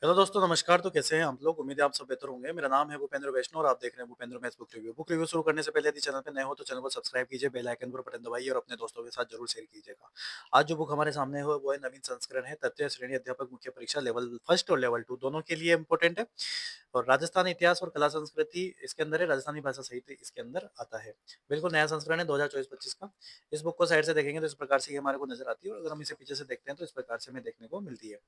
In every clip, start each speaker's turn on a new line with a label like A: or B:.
A: Hello दोस्तों, नमस्कार। तो कैसे हैं आप लोग? उम्मीद है आप सब बेहतर होंगे। मेरा नाम है भूपेंद्र वैष्णव और आप देख रहे हैं Bhupendra maths book review. Book review शुरू करने से पहले यदि चैनल पे नए हो तो चैनल को सब्सक्राइब कीजिए, बेल आइकन पर बटन दबाइए और अपने दोस्तों के साथ जरूर शेयर कीजिएगा। आज जो बुक हमारे सामने है वो है नवीन संस्करण है, तृतीय श्रेणी अध्यापक मुख्य परीक्षा लेवल फर्स्ट और लेवल 2 दोनों के लिए इम्पोर्टेंट है। और राजस्थान इतिहास और कला संस्कृति इसके अंदर है, राजस्थानी भाषा साहित्य इसके अंदर आता है। बिल्कुल नया संस्करण है 2024-25 का। इस बुक को साइड से देखेंगे तो इस प्रकार से ये हमारे को नजर आती है और अगर हम इसे पीछे से देखते हैं तो इस प्रकार से हमें देखने को मिलती है।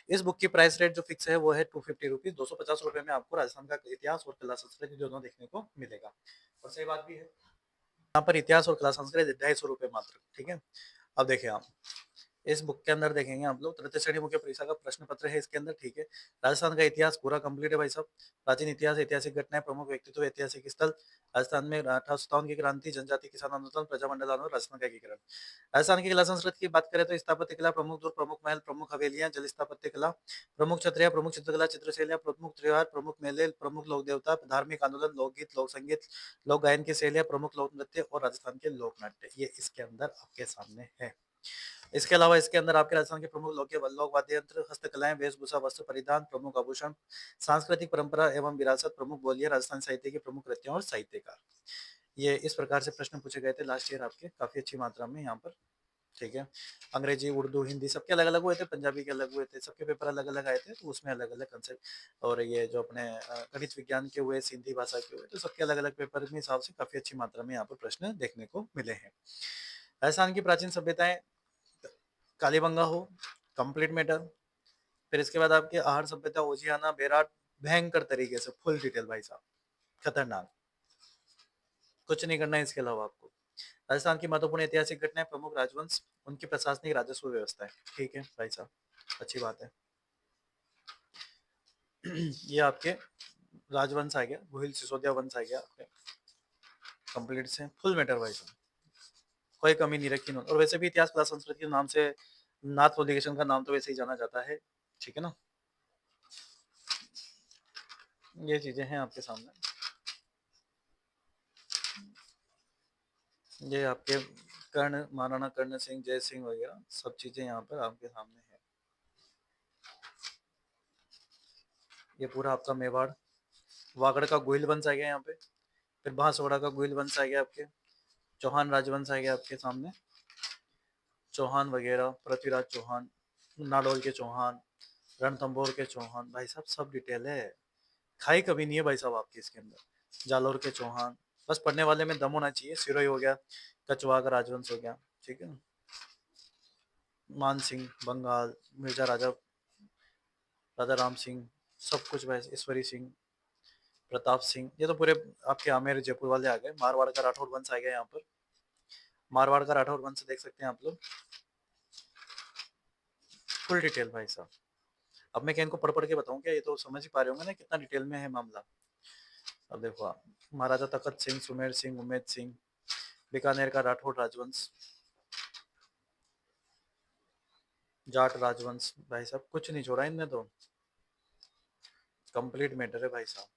A: इस बुक की प्राइस रेट जो फिक्स है वो है 250 रुपीज। 250 रुपए में आपको राजस्थान का इतिहास और कला संस्कृति दोनों देखने को मिलेगा। और सही बात भी है, यहाँ पर इतिहास और कला संस्कृति 250 रुपए मात्र। ठीक है, अब देखिए आप इस बुक के अंदर देखेंगे आप लोग, तृतीय श्रेणी मुख्य परीक्षा का प्रश्न पत्र है इसके अंदर। ठीक है, राजस्थान का इतिहास पूरा कंप्लीट है भाई साहब। प्राचीन इतिहास, ऐतिहासिक घटनाएं, प्रमुख व्यक्तित्व, ऐतिहासिक स्थल, राजस्थान में 1857 की क्रांति, जनजाति किसान आंदोलन, प्रजामंडल आंदोलन, राजस्थान का एकीकरण। राजस्थान की कला संस्कृति की बात करें तो स्थापत्य कला, प्रमुख दुर्ग, प्रमुख महल, प्रमुख हवेलियां, जल स्थापत्य कला, प्रमुख छतरिया, प्रमुख चित्रकला, चित्रशैलियां, प्रमुख त्योहार, प्रमुख मेले, प्रमुख लोक देवता, धार्मिक आंदोलन, लोकगीत, लोक संगीत, लोक गायन की शैलियां, प्रमुख लोक नृत्य और राजस्थान के लोक नाट्य, ये इसके अंदर आपके सामने है। इसके अलावा इसके अंदर आपके राजस्थान के प्रमुख लोक वाद्य यंत्र, हस्तकलाएं, वेशभूषा, वस्त्र परिधान, प्रमुख आभूषण, सांस्कृतिक परंपरा एवं विरासत, प्रमुख बोलियां, राजस्थान साहित्य के प्रमुख कृतियां और साहित्यकार। ये इस प्रकार से प्रश्न पूछे गए थे लास्ट ईयर आपके, काफी अच्छी मात्रा में यहाँ पर। ठीक है, अंग्रेजी, उर्दू, हिंदी सबके अलग अलग हुए थे, पंजाबी के अलग हुए थे, सबके पेपर अलग अलग आए थे, तो उसमें अलग अलग कंसेप्ट। और ये जो अपने गणित विज्ञान के हुए, सिंधी भाषा के हुए, तो सबके अलग अलग पेपर के हिसाब से काफी अच्छी मात्रा में यहाँ पर प्रश्न देखने को मिले हैं। राजस्थान की प्राचीन सभ्यताएं, कालीबंगा हो, कंप्लीट मैटर। फिर इसके बाद आपके आहार सभ्यता, ओजियाना, बेराट, भयंकर तरीके से फुल डिटेल भाई साहब, खतरनाक। कुछ नहीं करना है इसके अलावा आपको। राजस्थान की महत्वपूर्ण ऐतिहासिक घटनाएं, प्रमुख राजवंश, उनकी प्रशासनिक राजस्व व्यवस्था है। ठीक है भाई साहब, अच्छी बात है। ये आपके राजवंश आ गया, भूहिल सिसोदिया वंश आ गया आपके, कंप्लीट से फुल मैटर भाई साहब, कोई कमी नहीं रखी इन्होंने। और वैसे भी इतिहास कला संस्कृति के नाम से नाथ पब्लिकेशन का नाम तो वैसे ही जाना जाता है। ठीक है ना, ये चीजें हैं आपके सामने। ये आपके कर्ण, महाराणा कर्ण सिंह, जय सिंह वगैरह सब चीजें यहाँ पर आपके सामने है। ये पूरा आपका मेवाड़, वागड़ का गोहिल वंश आ गया यहाँ पे। फिर बांसवाड़ा का गोहिल वंश आ गया आपके, चौहान राजवंश आ गया आपके सामने, चौहान वगैरह, पृथ्वीराज चौहान, नाडोल के चौहान, रणथंभौर के चौहान, भाई साहब सब डिटेल है। खाई कभी नहीं है भाई साहब आपके इसके अंदर। जालौर के चौहान, बस पढ़ने वाले में दम होना चाहिए। सिरोही हो गया, कचवा का राजवंश हो गया। ठीक है, मान सिंह बंगाल, मिर्जा राजा, राजा राम सिंह, सब कुछ वैसे, ईश्वरी सिंह, प्रताप सिंह, ये तो पूरे आपके आमेर जयपुर वाले आ गए। मारवाड़ का राठौर वंश आ गया यहाँ पर, मारवाड़ का राठौर वंश देख सकते हैं आप लोग, फुल डिटेल भाई साहब। अब मैं क्या इनको पढ़ पढ़ के बताऊं क्या? ये तो समझ ही पा रहे होंगे ना कितना डिटेल में है मामला। अब देखो आप, महाराजा तखत सिंह, सुमेर सिंह, उमेद सिंह, बीकानेर का राठौड़ राजवंश, जाट राजवंश, भाई साहब कुछ नहीं छोड़ा इनने तो, कंप्लीट मैटर है भाई साहब।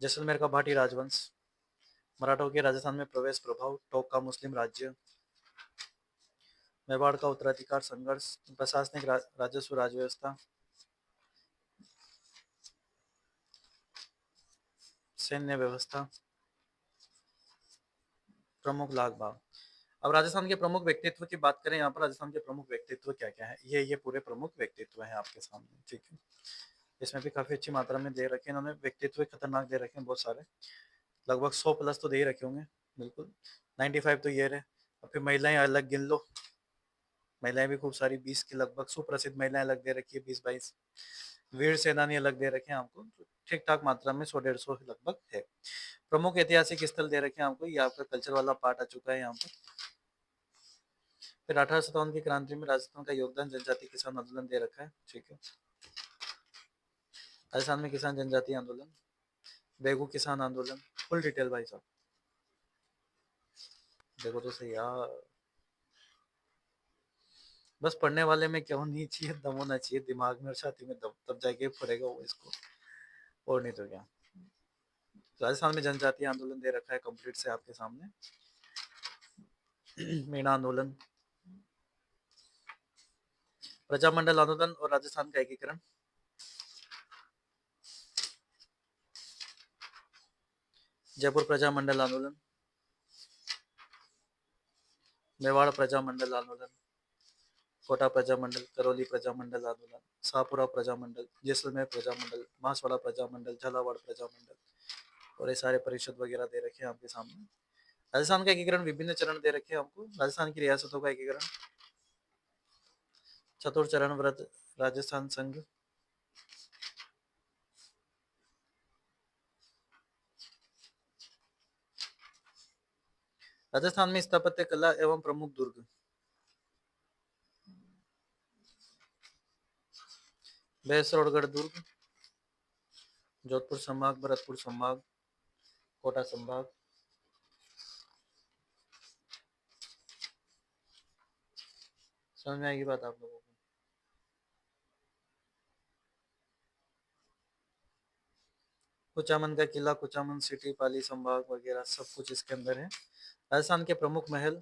A: जैसलमेर का भाटी राजवंश, मराठों के राजस्थान में प्रवेश, प्रभाव, टोक का मुस्लिम राज्य, मेवाड़ का उत्तराधिकार संघर्ष, प्रशासनिक राजस्व राजव्यवस्था, सैन्य व्यवस्था, प्रमुख लाग बाग। अब राजस्थान के प्रमुख व्यक्तित्व की बात करें, यहाँ पर राजस्थान के प्रमुख व्यक्तित्व क्या क्या है, ये पूरे प्रमुख व्यक्तित्व हैं आपके सामने। ठीक है, इसमें भी काफी अच्छी मात्रा में दे रखे हैं इन्होंने, व्यक्तित्व खतरनाक दे रखे हैं बहुत सारे, लगभग 100 प्लस तो दे ही रखे होंगे। बिल्कुल 95 तो ये रहे। और फिर महिलाएं अलग गिन लो, महिलाएं भी खूब सारी 20 की लगभग सुप्रसिद्ध महिलाएं अलग दे रखी है, 20-22। वीर सेनानी अलग दे रखे हैं आपको, ठीक ठाक मात्रा में 100-150 लगभग है। प्रमुख ऐतिहासिक स्थल दे रखे हैं आपको, ये आपका कल्चर वाला पार्ट आ चुका है यहाँ पर। फिर 1857 की क्रांति में राजस्थान का योगदान, जनजाति किसान आंदोलन दे रखा है। ठीक है, राजस्थान में किसान जनजाति आंदोलन, बेगू किसान आंदोलन, फुल डिटेल भाई साहब। देखो तो सही यार, बस पढ़ने वाले में क्या होनी चाहिए, दम होना चाहिए दिमाग में और छाती में दम, तब जाके पढ़ेगा वो इसको, और नहीं तो क्या। राजस्थान में जनजातीय आंदोलन दे रखा है कंप्लीट से आपके सामने। मीणा आंदोलन, प्रजामंडल आंदोलन और राजस्थान का एकीकरण, जयपुर प्रजामंडल आंदोलन, मेवाड़ प्रजामंडल आंदोलन, कोटा प्रजामंडल, करौली प्रजामंडल आंदोलन, शाहपुरा प्रजामंडल, जैसलमेर प्रजामंडल, बांसवाड़ा प्रजामंडल, झालावाड़ प्रजामंडल और ये सारे परिषद वगैरह दे रखे हैं आपके सामने। राजस्थान का एकीकरण विभिन्न चरण दे रखे हैं आपको। राजस्थान की रियासतों का एकीकरण, चतुर्चरण व्रत राजस्थान संघ, राजस्थान में स्थापत्य कला एवं प्रमुख दुर्ग, भैंसरोडगढ़ दुर्ग, जोधपुर संभाग, भरतपुर संभाग, कोटा संभाग, समझ में आएगी बात आप लोगों को। कुचामन का किला, कुचामन सिटी, पाली संभाग वगैरह सब कुछ इसके अंदर है। राजस्थान के प्रमुख महल,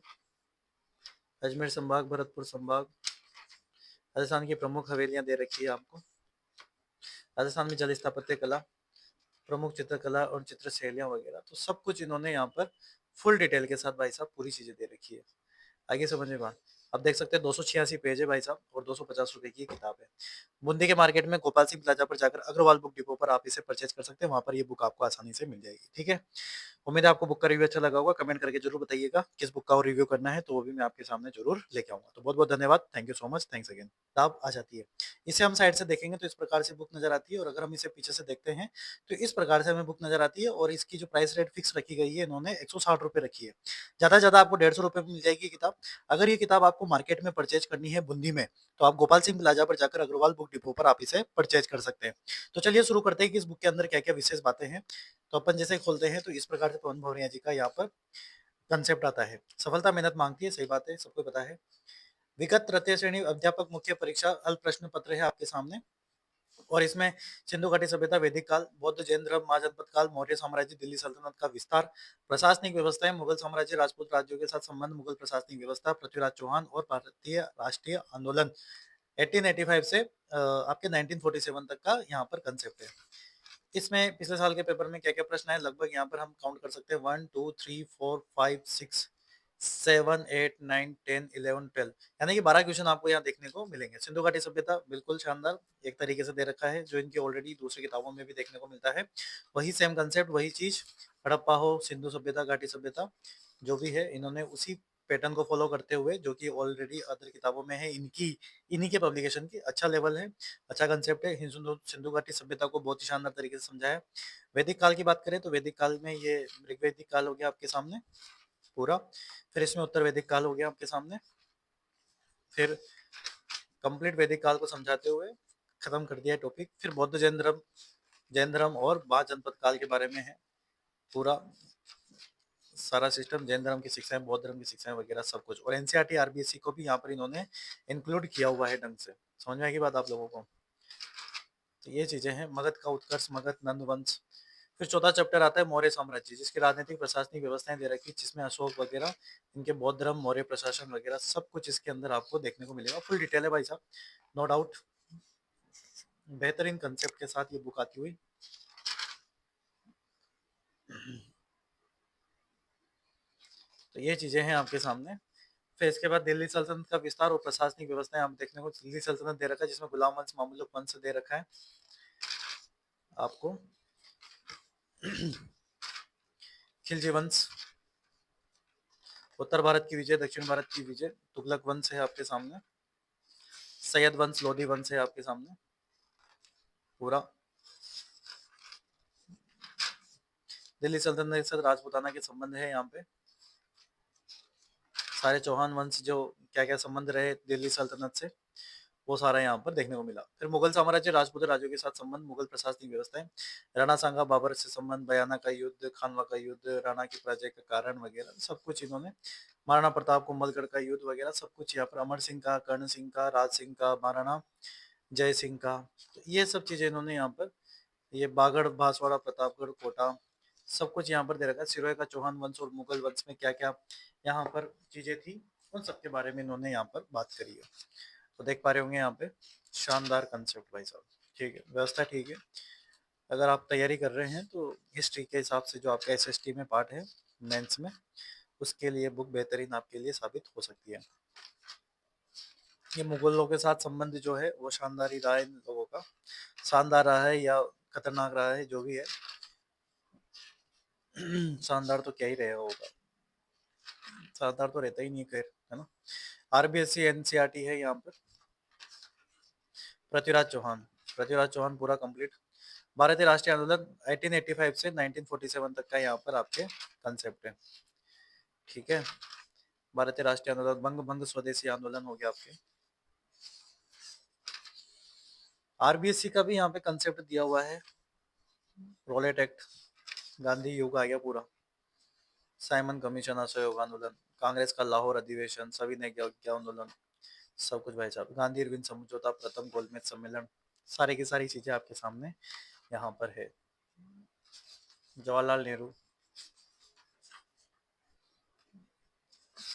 A: अजमेर संभाग, भरतपुर संभाग। राजस्थान की प्रमुख हवेलियां दे रखी है आपको। राजस्थान में जल स्थापत्य कला, प्रमुख चित्रकला और चित्र शैलियां वगैरह, तो सब कुछ इन्होंने यहाँ पर फुल डिटेल के साथ भाई साहब पूरी चीजें दे रखी है। आगे समझने बात, अब देख सकते हैं 286 पेज है भाई साहब और 250 रुपए की किताब है। बूंदी के मार्केट में गोपाल सिंह प्लाजा पर जाकर अग्रवाल बुक डिपो पर आप इसे परचेज कर सकते हैं, वहां पर ये बुक आपको आसानी से मिल जाएगी। ठीक है, उम्मीद है आपको बुक का रिव्यू अच्छा लगा होगा। कमेंट करके जरूर बताइएगा किस बुक का और रिव्यू करना है, तो वो भी मैं आपके सामने जरूर लेके आऊंगा। तो बहुत बहुत धन्यवाद, thank you so much, thanks again. किताब आ जाती है, इसे हम साइड से देखेंगे तो इस प्रकार से बुक नजर आती है, और अगर हम इसे पीछे से देखते हैं तो इस प्रकार से हमें बुक नजर आती है। और इसकी जो प्राइस रेट फिक्स रखी गई है इन्होंने 160 रुपए रखी है, ज्यादा से ज्यादा आपको 150 रुपए में मिल जाएगी किताब। अगर ये किताब आपको मार्केट में परचेज करनी है बूंदी में, तो आप गोपाल सिंह प्लाजा पर जाकर अग्रवाल बुक डिपो पर आप इसे परचेज कर सकते हैं। तो चलिए शुरू करते हैं कि इस बुक के अंदर क्या क्या विशेष बातें हैं। तो अपन जैसे खोलते हैं तो इस प्रकार से पवन भौरिया जी का यहाँ पर कंसेप्ट आता है। सफलता मेहनत मांगती है, सही बात है, सबको पता है। विगत तृतीय श्रेणी अध्यापक मुख्य परीक्षा अल्प प्रश्न पत्र है आपके सामने, और इसमें सिंधु घाटी सभ्यता, वैदिक काल, बौद्ध जैन धर्म, महाजनपद काल, मौर्य साम्राज्य, दिल्ली सल्तनत का विस्तार, प्रशासनिक व्यवस्थाएं, मुगल साम्राज्य, राजपूत राज्यों के साथ संबंध, मुगल प्रशासनिक व्यवस्था, पृथ्वीराज चौहान और भारतीय राष्ट्रीय आंदोलन 1885 से आपके 1947 तक का यहाँ पर कंसेप्ट है। इसमें पिछले साल के पेपर में क्या क्या प्रश्न आए लगभग यहाँ पर हम काउंट कर सकते हैं, 1 2 3 4 5 6 7 8 9 10 11 12, यानी कि 12 क्वेश्चन आपको यहाँ देखने को मिलेंगे। सिंधु घाटी सभ्यता बिल्कुल शानदार एक तरीके से दे रखा है, जो इनकी ऑलरेडी दूसरी किताबों में भी देखने को मिलता है। वही सेम कंसेप्ट, वही चीज, हड़प्पा हो, सिंधु सभ्यता, घाटी सभ्यता, जो भी है इन्होंने उसी पैटर्न को फॉलो करते हुए, जो कि ऑलरेडी अदर किताबों में है इनकी, इन्हीं के पब्लिकेशन की, अच्छा लेवल है, अच्छा कंसेप्ट है। सिंधु सिंधु घाटी सभ्यता को बहुत ही शानदार तरीके से समझाया है। वैदिक काल की बात करें तो वैदिक काल में ये ऋग्वैदिक काल हो गया आपके सामने पूरा, फिर इसमें उत्तर वैदिक काल हो गया आपके सामने, फिर कंप्लीट वैदिक काल को समझाते हुए खत्म कर दिया टॉपिक। फिर बौद्ध जैन धर्म और बाह्य जनपद काल के बारे में है पूरा सारा सिस्टम, जैन धर्म की शिक्षाएं, बौद्ध धर्म की शिक्षाएं वगैरह सब कुछ, और एनसीईआरटी आरबीएससी को भी यहाँ पर इन्होंने इंक्लूड किया हुआ है ढंग से। समझ में आएगी बात आप लोगों को। तो ये चीजें हैं, मगध का उत्कर्ष, मगध नंद वंश। फिर चौथा चैप्टर आता है मौर्य साम्राज्य, जिसकी राजनीतिक प्रशासनिक व्यवस्थाएं दे रखी, जिसमें अशोक वगैरह, इनके बौद्ध धर्म, मौर्य प्रशासन वगैरह सब कुछ इसके अंदर आपको देखने को मिलेगा। फुल डिटेल है भाई साहब, नो डाउट, बेहतरीन कंसेप्ट के साथ ये बुक आती हुई। तो ये चीजें हैं आपके सामने। फिर इसके बाद दिल्ली सल्तनत का विस्तार और प्रशासनिक व्यवस्थाएं आप देखने को, दिल्ली सल्तनत दे रखा है जिसमें गुलाम वंश, मामलुक वंश दे रखा है आपको, खिलजी वंश, उत्तर भारत की विजय, दक्षिण भारत की विजय, तुगलक वंश है आपके सामने, सैयद वंश, लोधी वंश है आपके सामने पूरा, दिल्ली सल्तनत के साथ राजपूताना के संबंध है यहाँ पे, सारे चौहान वंश जो क्या क्या संबंध रहे दिल्ली सल्तनत से वो सारा यहाँ पर देखने को मिला। फिर मुगल साम्राज्य, राजपूत राज्यों के साथ संबंध, मुगल प्रशासनिक व्यवस्थाएं, राणा सांगा बाबर से संबंध, बयाना का युद्ध, खानवा का युद्ध, राणा की पराजय का कारण वगैरह सब कुछ इन्होंने, महाराणा प्रताप, कुंभलगढ़ का युद्ध वगैरह सब कुछ यहाँ पर, अमर सिंह का, कर्ण सिंह का, राज सिंह का, महाराणा जय सिंह का, तो ये सब चीजें इन्होंने यहाँ पर, ये बागड़, बांसवाड़ा, प्रतापगढ़, कोटा सब कुछ यहाँ पर दे रखा है। सिरोही का चौहान वंश और मुगल वंश में क्या क्या यहाँ पर चीजें थी, उन सब के बारे में इन्होंने यहाँ पर बात करी है। तो देख पा रहे होंगे यहाँ पे, शानदार कंसेप्ट भाई साहब। ठीक है, व्यवस्था ठीक है। अगर आप तैयारी कर रहे हैं तो हिस्ट्री के हिसाब से जो आपका एसएसटी में पार्ट है मेंस में, उसके लिए बुक बेहतरीन आपके लिए साबित हो सकती है। ये मुगलों के साथ संबंध जो है वो शानदार ही रहा है इन लोगों का, शानदार रहा है या खतरनाक रहा है, जो भी है शानदार तो क्या ही रहा होगा, शानदार तो रहता ही नहीं, खैर है ना। आरबीएससी एनसीईआरटी है यहाँ पर। पृथ्वीराज चौहान, पृथ्वीराज चौहान पूरा कंप्लीट। भारतीय राष्ट्रीय आंदोलन 1885 से 1947 तक का यहाँ पर आपके कंसेप्ट है। ठीक है, भारतीय राष्ट्रीय आंदोलन, बंग भंग स्वदेशी आंदोलन हो गया आपके। आरबीएससी का भी यहाँ पे कंसेप्ट दिया हुआ है, रोलेट एक्ट, गांधी युग आ गया पूरा, साइमन कमीशन, असहयोग आंदोलन, कांग्रेस का लाहौर अधिवेशन, सविनय आंदोलन, सब कुछ भाई साहब, गांधी इरविन समझौता, प्रथम गोलमेज सम्मेलन, सारी की सारी चीजें आपके सामने यहाँ पर है। जवाहरलाल नेहरू,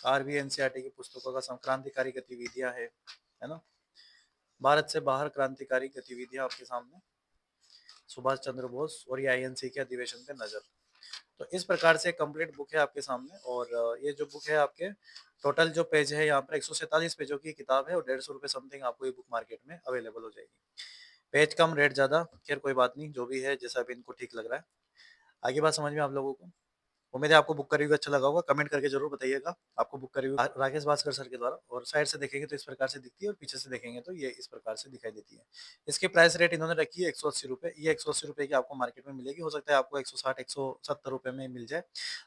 A: आरबी एनसीईआरटी की पुस्तकों का क्रांतिकारी गतिविधियां है ना। भारत से बाहर क्रांतिकारी गतिविधियां आपके सामने, सुभाष चंद्र बोस और ये आईएनसी के अधिवेशन पे नजर। तो इस प्रकार से कंप्लीट बुक है आपके सामने। और ये जो बुक है आपके, टोटल जो पेज है यहाँ पर 147 पेजों की किताब है और 150 रुपये समथिंग आपको ये बुक मार्केट में अवेलेबल हो जाएगी। पेज कम रेट ज्यादा, खैर कोई बात नहीं, जो भी है जैसा भी इनको ठीक लग रहा है। आगे बात समझ में आप लोगों को, उम्मीद है आपको बुक का रिव्यू अच्छा लगा होगा, कमेंट करके जरूर बताइएगा आपको बुक का रिव्यू। राकेश भास्कर सर के द्वारा, और साइड से देखेंगे तो इस प्रकार से दिखती है और पीछे से देखेंगे तो ये इस प्रकार से दिखाई देती है। इसकी प्राइस रेट इन्होंने रखी है 180 रुपये, ये 180 रुपये की आपको मार्केट में मिलेगी, हो सकता है आपको 160 170 रुपये में मिल जाए।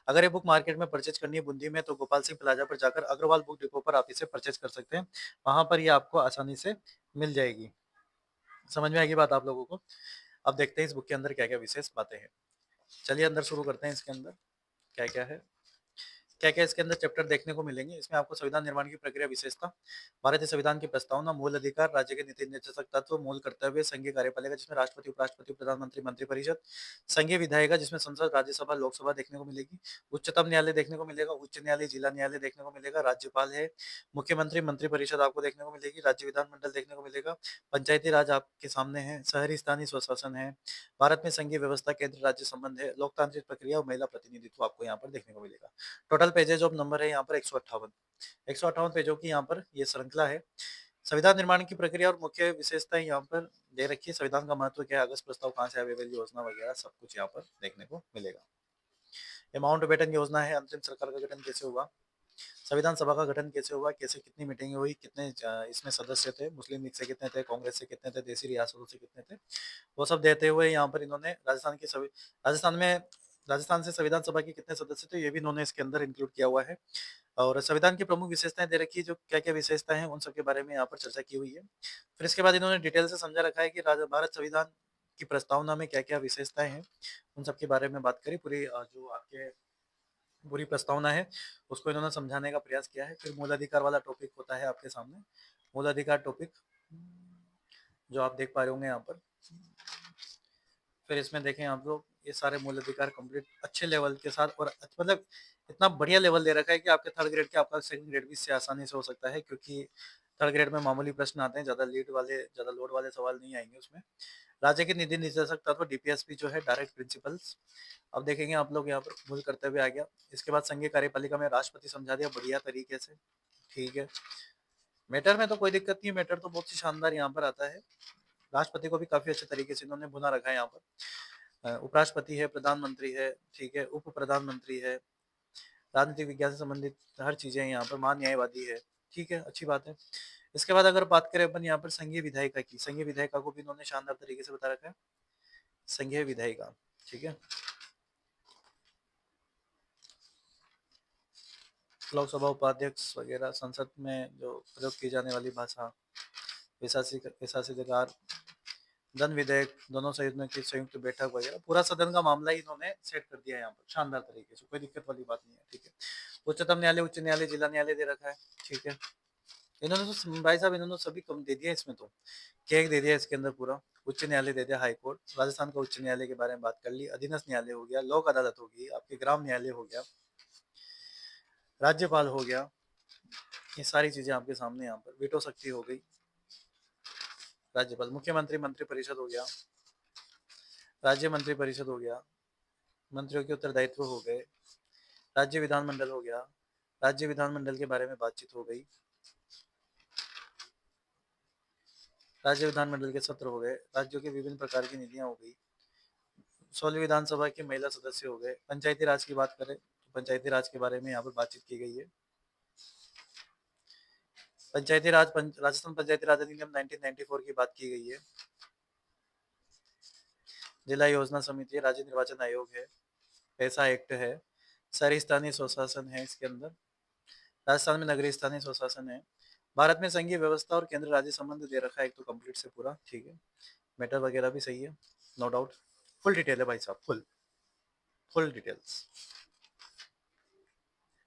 A: अगर ये बुक मार्केट में परचेज करनी है बुंदी में, तो गोपाल सिंह प्लाजा पर जाकर अग्रवाल बुक डिपो पर आप इसे परचेज कर सकते हैं, वहां पर ये आपको आसानी से मिल जाएगी। समझ में आएगी बात आप लोगों को। अब देखते हैं इस बुक के अंदर क्या क्या विशेष बातें हैं। चलिए अंदर शुरू करते हैं, इसके अंदर क्या क्या है, क्या क्या इसके अंदर चैप्टर देखने को मिलेंगे। इसमें आपको संविधान निर्माण की प्रक्रिया, विशेषता, भारतीय संविधान की प्रस्तावना, मूल अधिकार, राज्य के नीति निर्देशक तत्व, मूल कर्तव्य, संघीय कार्यपालिका जिसमें राष्ट्रपति, उपराष्ट्रपति, प्रधानमंत्री, मंत्रिपरिषद, संघीय विधायिका जिसमें संसद, राज्यसभा, लोकसभा देखने को मिलेगी, उच्चतम न्यायालय देखने को मिलेगा, उच्च न्यायालय, जिला न्यायालय देखने को मिलेगा, राज्यपाल है, मुख्यमंत्री, मंत्रिपरिषद आपको देखने को मिलेगी, राज्य विधानमंडल देखने को मिलेगा, पंचायती राज आपके सामने है, शहरी स्थानीय स्वशासन है, भारत में संघीय व्यवस्था, केंद्र राज्य संबंध है, लोकतांत्रिक प्रक्रिया और महिला प्रतिनिधित्व आपको यहाँ पर देखने को मिलेगा। टोटल पेजेज ऑफ नंबर है यहाँ पर 158, 158 पेजों की यहाँ पर ये श्रृंखला है। संविधान निर्माण की प्रक्रिया और मुख्य विशेषताएं यहाँ पर दे रखी है, संविधान का महत्व क्या है, अगस्त प्रस्ताव कहाँ से आया, योजना वगैरह सब कुछ यहाँ पर देखने को मिलेगा। ये माउंटबेटन योजना है, अंतरिम सरकार का गठन कैसे हुआ, संविधान सभा का गठन कैसे हुआ, कैसे कितनी मीटिंग हुई, कितने इसमें सदस्य थे, मुस्लिम लीग से कितने थे, कांग्रेस से कितने थे, देशी रियासतों से कितने थे, वो सब देते हुए यहाँ पर इन्होंने राजस्थान में राजस्थान से संविधान सभा के कितने सदस्य थे ये भी इन्होंने इसके अंदर इंक्लूड किया हुआ है। और संविधान की प्रमुख विशेषताएं दे रखी है, जो क्या क्या विशेषताएं हैं उन सब के बारे में यहाँ पर चर्चा की हुई है। फिर इसके बाद इन्होंने डिटेल से समझा रखा है कि भारत संविधान की प्रस्तावना में क्या क्या विशेषताएं हैं, उन सब के बारे में बात करी। पूरी जो आपके पूरी प्रस्तावना है उसको इन्होंने समझाने का प्रयास किया है। फिर मूलाधिकार वाला टॉपिक होता है आपके सामने, मूलाधिकार टॉपिक जो आप देख पा रहे होंगे यहाँ पर। फिर इसमें देखें आप लोग, ये सारे मूल अधिकार कंप्लीट अच्छे लेवल के साथ, और मतलब इतना बढ़िया लेवल दे रखा है कि आपके थर्ड ग्रेड के आपका सेकंड ग्रेड भी इससे आसानी से हो सकता है, क्योंकि थर्ड ग्रेड में मामूली प्रश्न आते हैं, ज्यादा लोड वाले सवाल नहीं आएंगे उसमें। राज्य के निधि निर्देशक तत्व, डीपीएसपी जो है, डायरेक्ट प्रिंसिपल्स, अब देखेंगे आप लोग यहाँ पर मूल कर्तव्य आ गया। इसके बाद संघीय कार्यपालिका में राष्ट्रपति समझा दिया बढ़िया तरीके से, ठीक है। मैटर में तो कोई दिक्कत नहीं है, मैटर तो बहुत ही शानदार यहाँ पर आता है। राष्ट्रपति को भी काफी अच्छे तरीके से इन्होंने भुना रखा है यहाँ पर। उपराष्ट्रपति है, प्रधानमंत्री है, ठीक है, उप प्रधानमंत्री है, राजनीतिक विज्ञान से संबंधित हर चीजें यहाँ पर, महान्यायवादी है, ठीक है, अच्छी बात है। इसके बाद अगर बात करें अपन यहाँ पर संघीय विधायिका की, संघीय विधायिका को भी इन्होंने शानदार तरीके से बता रखा है, संघीय विधायिका, ठीक है। लोकसभा उपाध्यक्ष वगैरह, संसद में जो प्रयोग की जाने वाली भाषा, प्रशासित धन विधेयक, दोनों सदनों की संयुक्त बैठक वगैरह, पूरा सदन का मामला ही इन्होंने सेट कर दिया है यहाँ पर शानदार तरीके से, कोई दिक्कत वाली बात नहीं है, ठीक है। उच्चतम न्यायालय, उच्च न्यायालय, जिला न्यायालय दे रखा है, ठीक है। इन्होंने तो भाई साहब इन्होंने सभी कम दे दिया इसमें, तो केक दे दिया इसके अंदर पूरा, उच्च न्यायालय दे दिया, हाई कोर्ट, राजस्थान का उच्च न्यायालय के बारे में बात कर ली, अधीनस्थ न्यायालय हो गया, लोक अदालत होगी, आपके ग्राम न्यायालय हो गया, राज्यपाल हो गया, ये सारी चीजें आपके सामने यहाँ पर, वीटो शक्ति हो गई, राज्यपाल, मुख्यमंत्री मंत्री परिषद हो गया, राज्य मंत्री परिषद हो गया, मंत्रियों के उत्तरदायित्व हो गए, राज्य विधानमंडल हो गया, राज्य विधानमंडल के बारे में बातचीत हो गई, राज्य विधानमंडल के सत्र हो गए, राज्यों के विभिन्न प्रकार की नीतियां हो गई, 16वीं विधानसभा के महिला सदस्य हो गए, पंचायती राज की बात करें तो पंचायती राज के बारे में यहाँ पर बातचीत की गई है। राजस्थान पंचायती राज अधिनियम 1994 की बात की गई है। जिला योजना समिति है, राज्य निर्वाचन आयोग है, पैसा एक्ट है, शहरी स्थानीय स्वशासन है इसके अंदर, राजस्थान में नगरीय स्थानीय स्वशासन है, भारत में संघीय व्यवस्था और केंद्र राज्य संबंध दे रखा है एक तो कंप्लीट से पूरा, ठीक है, मैटर वगैरह भी सही है, नो डाउट, फुल डिटेल है भाई साहब, फुल फुल डिटेल्स।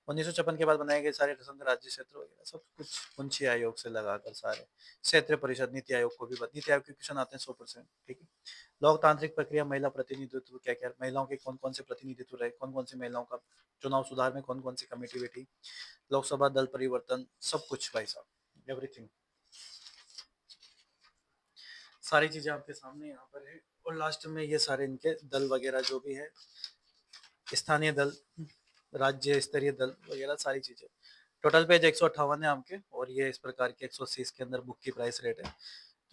A: 1956 के बाद बनाए गए सारे संघ राज्य क्षेत्र वगैरह सब कुछ उच्च आयोग से लगाकर सारे क्षेत्र परिषद, नीति आयोग को भी नीति आयोग के क्वेश्चन आते हैं 100%, ठीक है। लोकतांत्रिक प्रक्रिया, महिला प्रतिनिधित्व, क्या क्या महिलाओं के कौन कौन से प्रतिनिधित्व रहे, कौन कौन सी महिलाओं का चुनाव सुधार में कौन कौन सी कमेटी बैठी, लोकसभा दल परिवर्तन, सब कुछ भाई साहब, एवरीथिंग, सारी चीजें आपके सामने यहाँ पर है। और लास्ट में ये सारे इनके दल वगैरह जो भी है, स्थानीय दल, राज्य स्तरीय दल वगैरह सारी चीजें। टोटल पेज 158 है आपके, और ये इस प्रकार के 180 इसके अंदर बुक की प्राइस रेट है।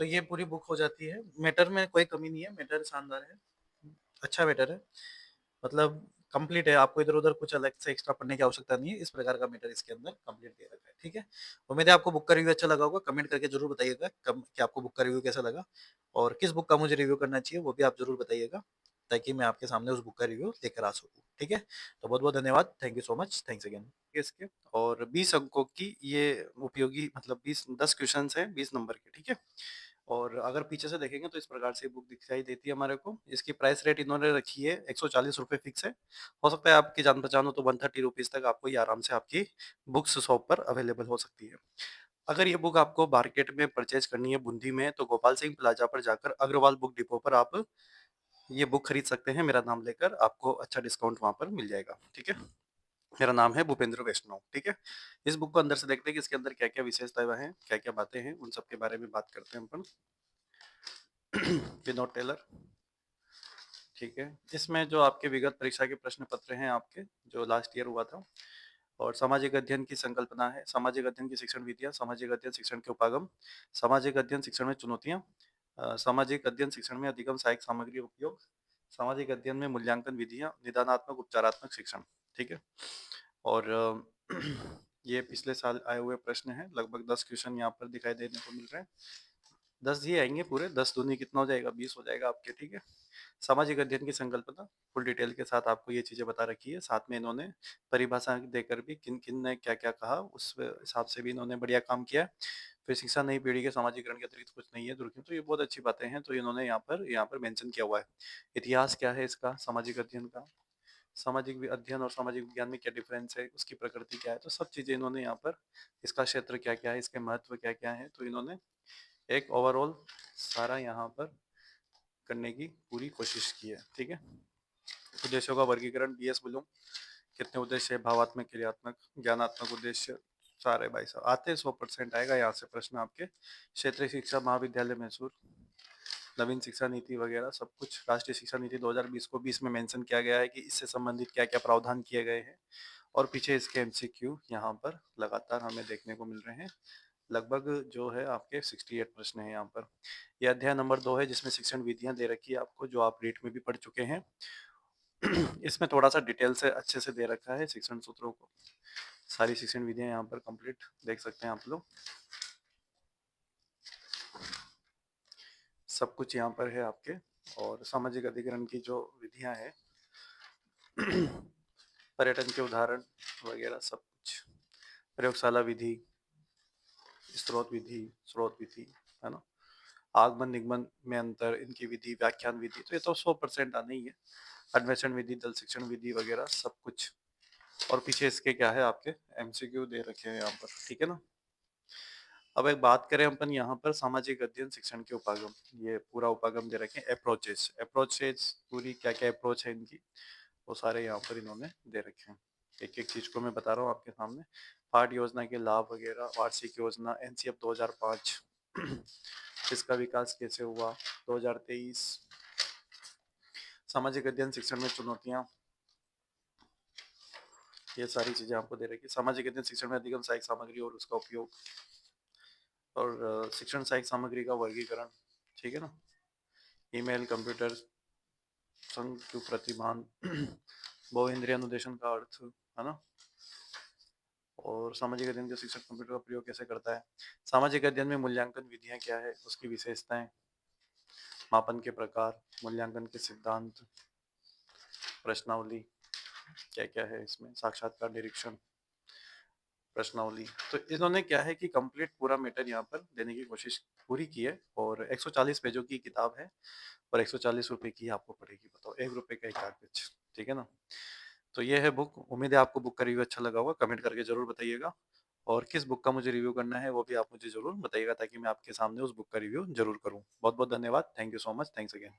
A: तो ये पूरी बुक हो जाती है, मैटर में कोई कमी नहीं है, मैटर शानदार है, अच्छा मैटर है, मतलब कंप्लीट है, आपको इधर उधर कुछ अलग से एक्स्ट्रा पढ़ने की आवश्यकता नहीं है, इस प्रकार का मैटर इसके अंदर कंप्लीट दे रखा है, ठीक है। उम्मीद है आपको बुक का रिव्यू अच्छा लगा होगा, कमेंट करके जरूर बताइएगा कि आपको बुक का रिव्यू कैसा लगा, और किस बुक का मुझे रिव्यू करना चाहिए वो भी आप जरूर बताइएगा, ताकि मैं आपके सामने उस बुक का रिव्यू लेकर आ सकूँ, ठीक है। तो बहुत बहुत धन्यवाद, thank you so much, thanks again इसके। और 20 अंकों की ये उपयोगी, मतलब 10 क्वेश्चन है 20 नंबर के, ठीक है। और अगर पीछे से देखेंगे तो इस प्रकार से बुक दिखाई देती है हमारे को। इसकी प्राइस रेट इन्होंने रखी है 140 रुपये फिक्स है, हो सकता है आपकी जान पहचान हो तो 130 रुपीज तक आपको ये आराम से आपकी बुक्स शॉप पर अवेलेबल हो सकती है। अगर ये बुक आपको मार्केट में परचेज करनी है बूंदी में, तो गोपाल सिंह प्लाजा पर जाकर अग्रवाल बुक डिपो पर आप ये बुक खरीद सकते हैं, मेरा नाम लेकर आपको अच्छा डिस्काउंट वहां पर मिल जाएगा, ठीक है। मेरा नाम है भूपेंद्र वैष्णव, ठीक है। इस बुक को अंदर से देखते हैं कि इसके अंदर क्या क्या विशेषताएं हैं, क्या क्या बातें हैं, उन सब के बारे में बात करते हैं अपन। विनोद टेलर, ठीक है। इसमें जो आपके विगत परीक्षा के प्रश्न पत्र हैं आपके, जो लास्ट ईयर हुआ था, और सामाजिक अध्ययन की संकल्पना है, सामाजिक अध्ययन की शिक्षण विधियां, सामाजिक अध्ययन शिक्षण के उपागम, सामाजिक अध्ययन शिक्षण में चुनौतियां, सामाजिक अध्ययन शिक्षण में अधिगम सहायक सामग्री उपयोग, सामाजिक अध्ययन में मूल्यांकन विधियां, निदानात्मक उपचारात्मक शिक्षण, ठीक है। और ये पिछले साल आए हुए प्रश्न हैं, लगभग 10 क्वेश्चन यहाँ पर दिखाई देने को मिल रहे हैं। 10 ही आएंगे पूरे, 10 दूनी कितना हो जाएगा, 20 हो जाएगा आपके, ठीक है। सामाजिक अध्ययन की संकल्पना फुल डिटेल के साथ आपको ये चीजें बता रखी है, साथ में इन्होंने परिभाषा देकर भी किन किन ने क्या क्या कहा उस हिसाब से भी इन्होंने बढ़िया काम किया। फिर शिक्षा नई पीढ़ी के सामाजिकरण के अतिरिक्त कुछ नहीं है दुर्गम, तो ये बहुत अच्छी बातें हैं, तो इन्होंने यहाँ पर मेंशन किया हुआ है। इतिहास क्या है इसका, सामाजिक अध्ययन का, सामाजिक अध्ययन और सामाजिक विज्ञान में क्या डिफरेंस है, उसकी प्रकृति क्या है, तो सब चीजें इन्होंने यहाँ पर, इसका क्षेत्र क्या क्या है, इसके महत्व क्या क्या है, तो इन्होंने एक ओवरऑल सारा यहाँ पर करने की पूरी कोशिश की है, ठीक है। उद्देश्यों का वर्गीकरण, बीएस ब्लूम, कितने उद्देश्य है, भावात्मक, क्रियात्मक, ज्ञानात्मक उद्देश्य, सारे भाई साहब आते हैं, 100% आएगा यहाँ से प्रश्न आपके। क्षेत्रीय शिक्षा महाविद्यालय मैसूर, नवीन शिक्षा नीति वगैरह सब कुछ, राष्ट्रीय शिक्षा नीति 2020 को 20 में मेंशन किया गया है कि इससे संबंधित क्या क्या प्रावधान किए गए हैं, और पीछे इसके एमसीक्यू यहाँ पर लगातार हमें देखने को मिल रहे हैं। लगभग जो है आपके 68 प्रश्न है यहाँ पर। यह अध्याय नंबर 2 है, जिसमें शिक्षण विधियां दे रखी है आपको, जो आप रीट में भी पढ़ चुके हैं। इसमें थोड़ा सा डिटेल से अच्छे से दे रखा है शिक्षण सूत्रों को, सारी शिक्षण विधियां यहाँ पर कंप्लीट देख सकते हैं आप लोग, सब कुछ यहाँ पर है आपके। और सामाजिक अधिकरण की जो विधियां हैं, पर्यटन के उदाहरण वगैरह सब कुछ, प्रयोगशाला विधि, स्रोत विधि, है ना, आगमन निगमन में अंतर, इनकी विधि, व्याख्यान विधि, तो ये तो 100% आना ही है, अन्वेषण विधि, दल शिक्षण विधि वगैरह सब कुछ। और पीछे इसके क्या है आपके एमसीक्यू दे रखे हैं यहाँ पर, ठीक है ना। अब एक बात करें अपन यहाँ पर सामाजिक अध्ययन शिक्षण के उपागम, ये पूरा उपागम दे रखे हैं, अप्रोचेज पूरी क्या क्या अप्रोच है इनकी, वो सारे यहाँ पर इन्होंने दे रखे हैं। एक एक चीज को मैं बता रहा हूँ आपके सामने, पाठ योजना के लाभ वगैरह, वार्षिक योजना, एनसीएफ 2005, इसका विकास कैसे हुआ, 2023। सामाजिक अध्ययन शिक्षण में चुनौतियाँ, ये सारी चीज़ें आपको दे रखी है। सामाजिक अध्ययन शिक्षण में अधिगम सहायक सामग्री और उसका उपयोग, और शिक्षण सहायक सामग्री का वर्गीकरण, ठीक है ना। ईमेल, कंप्यूटर, संग प्रतिमान, बहुइंद्रिय अनुदेशन का अर्थ, है ना। और सामाजिक अध्ययन के शिक्षक कंप्यूटर का प्रयोग कैसे करता है। सामाजिक अध्ययन में मूल्यांकन विधियां क्या है, उसकी विशेषताएं, मापन के प्रकार, मूल्यांकन के सिद्धांत, प्रश्नावली क्या क्या है इसमें, साक्षात्कार, निरीक्षण, प्रश्नावली। तो इन्होंने क्या है कि कंप्लीट पूरा मैटर यहाँ पर देने की कोशिश पूरी की है। और 140 पेजों की किताब है और 140 रुपए की आपको पड़ेगी। बताओ, 1 रुपए का एक कागज, ठीक है ना। तो ये है बुक। उम्मीद है आपको बुक का रिव्यू अच्छा लगा होगा। कमेंट करके जरूर बताइएगा। और किस बुक का मुझे रिव्यू करना है वो भी आप मुझे जरूर बताइएगा, ताकि मैं आपके सामने उस बुक का रिव्यू जरूर करूँ। बहुत बहुत धन्यवाद। Thank you so much. Thanks again.